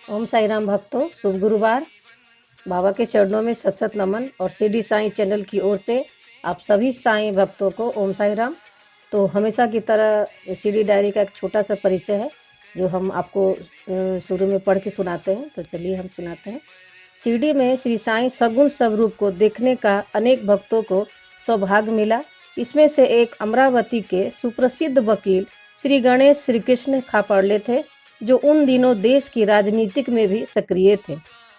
ओम साई राम भक्तों, शुभ गुरुवार। बाबा के चरणों में सत सत नमन और शिरडी साईं चैनल की ओर से आप सभी साईं भक्तों को ओम साई राम। तो हमेशा की तरह शिरडी डायरी का एक छोटा सा परिचय है जो हम आपको शुरू में पढ़ के सुनाते हैं। तो चलिए हम सुनाते हैं। शिरडी में श्री साईं सगुण स्वरूप को देखने का अनेक भक्तों को सौभाग्य मिला। इसमें से एक अमरावती के सुप्रसिद्ध वकील श्री गणेश श्री कृष्ण खापर्ले थे, जो उन दिनों देश की राजनीतिक में भी सक्रिय थे।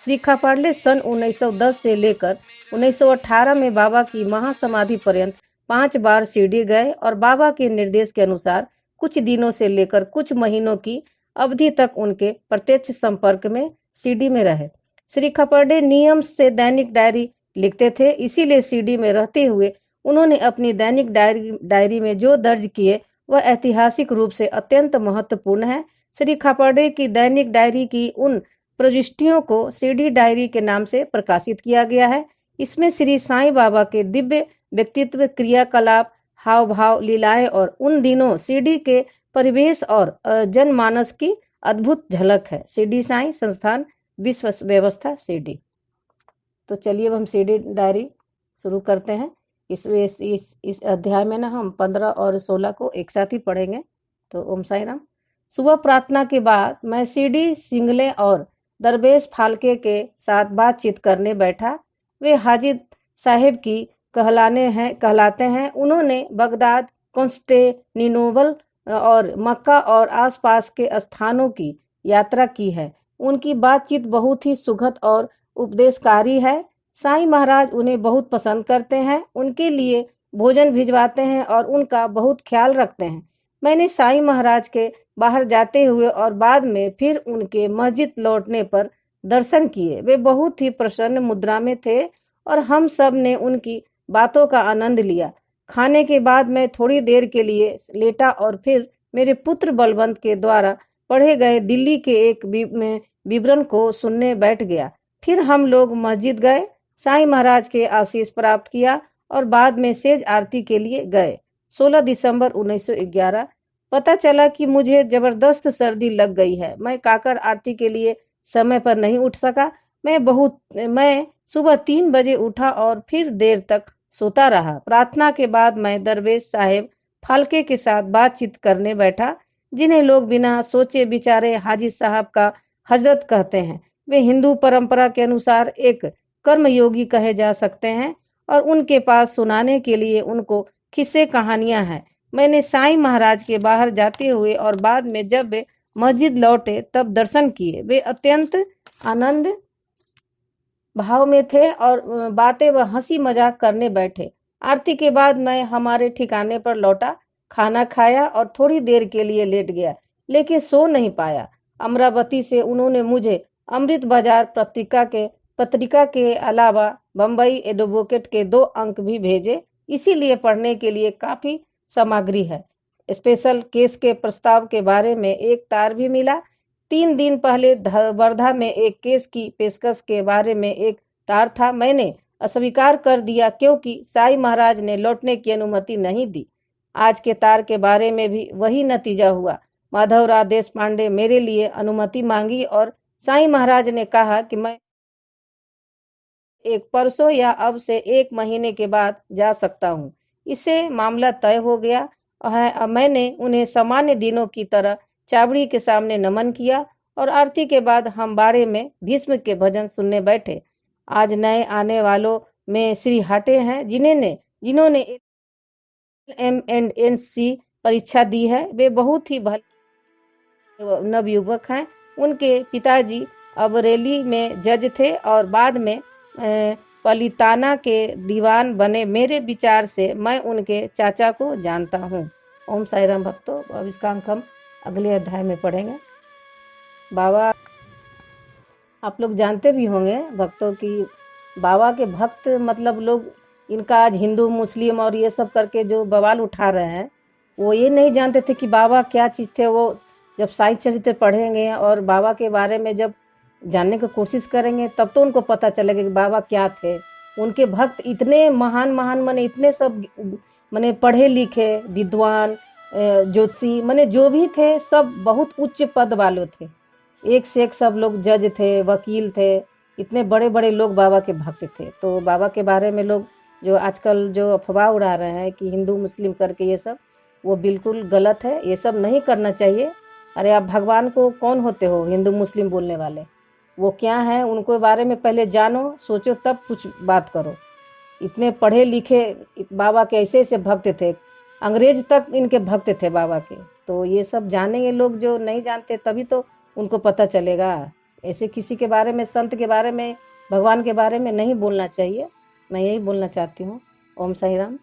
श्री खापर्ले सन 1910 से लेकर 1918 में बाबा की महासमाधि पर्यंत 5 बार शिरडी गए और बाबा के निर्देश के अनुसार कुछ दिनों से लेकर कुछ महीनों की अवधि तक उनके प्रत्यक्ष संपर्क में शिरडी में रहे। श्री खापर्ले नियम से दैनिक डायरी लिखते थे, इसीलिए शिरडी में रहते हुए उन्होंने अपनी दैनिक डायरी में जो दर्ज किए वह ऐतिहासिक रूप से अत्यंत महत्वपूर्ण है। श्री खापर्ले की दैनिक डायरी की उन प्रविष्टियों को शिरडी डायरी के नाम से प्रकाशित किया गया है। इसमें श्री साईं बाबा के दिव्य व्यक्तित्व, क्रियाकलाप, हाव भाव, लीलाएं और उन दिनों शिरडी के परिवेश और जनमानस की अद्भुत झलक है। शिरडी साईं संस्थान विश्व व्यवस्था शिरडी। तो चलिए अब हम शिरडी डायरी शुरू करते हैं। इस अध्याय में ना हम 15 और 16 को एक साथ ही पढ़ेंगे। तो ओम साई राम। सुबह प्रार्थना के बाद मैं शिरडी सिंगले और दरवेश फाल्के के साथ बातचीत करने बैठा। वे हाजी साहिब की कहलाते हैं। उन्होंने बगदाद, कॉन्स्टेंटिनोपल और मक्का और आसपास के स्थानों की यात्रा की है। उनकी बातचीत बहुत ही सुखद और उपदेशकारी है। साईं महाराज उन्हें बहुत पसंद करते हैं, उनके लिए भोजन भिजवाते हैं और उनका बहुत ख्याल रखते हैं। मैंने साईं महाराज के बाहर जाते हुए और बाद में फिर उनके मस्जिद लौटने पर दर्शन किए। वे बहुत ही प्रसन्न मुद्रा में थे और हम सब ने उनकी बातों का आनंद लिया। खाने के बाद मैं थोड़ी देर के लिए लेटा और फिर मेरे पुत्र बलवंत के द्वारा पढ़े गए दिल्ली के एक विवरण को सुनने बैठ गया। फिर हम लोग मस्जिद गए, साईं महाराज के आशीष प्राप्त किया और बाद में सेज आरती के लिए गए। 16 दिसंबर 1911। पता चला कि मुझे जबरदस्त सर्दी लग गई है। मैं काकड़ आरती के लिए समय पर नहीं उठ सका। मैं सुबह 3 बजे उठा और फिर देर तक सोता रहा। प्रार्थना के बाद मैं दरवेश साहेब फाल्के के साथ बातचीत करने बैठा, जिन्हें लोग बिना सोचे विचारे हाजी साहब का हजरत कहते हैं। वे हिंदू परंपरा के अनुसार एक कर्मयोगी कहे जा सकते हैं और उनके पास सुनाने के लिए उनको किस्से कहानियां हैं। मैंने साईं महाराज के बाहर जाते हुए और बाद में जब वे मस्जिद लौटे तब दर्शन किए। वे अत्यंत आनंद भाव में थे और बातें व हंसी मजाक करने बैठे। आरती के बाद मैं हमारे ठिकाने पर लौटा, खाना खाया और थोड़ी देर के लिए लेट गया, लेकिन सो नहीं पाया। अमरावती से उन्होंने मुझे अमृत बाजार पत्रिका के अलावा बम्बई एडवोकेट के 2 अंक भी भेजे। इसीलिए पढ़ने के लिए काफी सामग्री है। स्पेशल केस के प्रस्ताव के बारे में एक तार भी मिला। 3 दिन पहले वर्धा में एक केस की पेशकश के बारे में एक तार था। मैंने अस्वीकार कर दिया क्योंकि साईं महाराज ने लौटने की अनुमति नहीं दी। आज के तार के बारे में भी वही नतीजा हुआ। माधवराव देशपांडे मेरे लिए अनुमति मांगी और साईं महाराज ने कहा कि मैं एक परसों या अब से 1 महीने के बाद जा सकता हूँ। इससे मामला तय हो गया है। मैंने उन्हें सामान्य दिनों की तरह चावड़ी के सामने नमन किया और आरती के बाद हम बाड़े में भीष्म के भजन सुनने बैठे। आज नए आने वालों में श्री हाटे हैं, जिन्होंने LM&NC परीक्षा दी है। वे बहुत ही भले नवयुवक हैं। उनके पिताजी अबरेली में जज थे और बाद में पलिताना के दीवान बने। मेरे विचार से मैं उनके चाचा को जानता हूँ। ओम साई राम भक्तों। अब इसका अंक हम अगले अध्याय में पढ़ेंगे। बाबा आप लोग जानते भी होंगे भक्तों की, बाबा के भक्त मतलब लोग इनका आज हिंदू मुस्लिम और ये सब करके जो बवाल उठा रहे हैं, वो ये नहीं जानते थे कि बाबा क्या चीज़ थे। वो जब साईं चरित्र पढ़ेंगे और बाबा के बारे में जब जानने की कोशिश करेंगे तब तो उनको पता चलेगा कि बाबा क्या थे। उनके भक्त इतने महान मने इतने सब मने पढ़े लिखे विद्वान ज्योतिषी मने जो भी थे सब बहुत उच्च पद वाले थे। एक से एक सब लोग जज थे, वकील थे, इतने बड़े बड़े लोग बाबा के भक्त थे। तो बाबा के बारे में लोग जो आजकल जो अफवाह उड़ा रहे हैं कि हिंदू मुस्लिम करके, ये सब वो बिल्कुल गलत है, ये सब नहीं करना चाहिए। अरे आप भगवान को कौन होते हो हिंदू मुस्लिम बोलने वाले? वो क्या हैं उनको बारे में पहले जानो, सोचो, तब कुछ बात करो। इतने पढ़े लिखे बाबा के ऐसे ऐसे भक्त थे, अंग्रेज तक इनके भक्त थे बाबा के। तो ये सब जानेंगे लोग, जो नहीं जानते तभी तो उनको पता चलेगा। ऐसे किसी के बारे में, संत के बारे में, भगवान के बारे में नहीं बोलना चाहिए। मैं यही बोलना चाहती हूँ। ओम साई राम।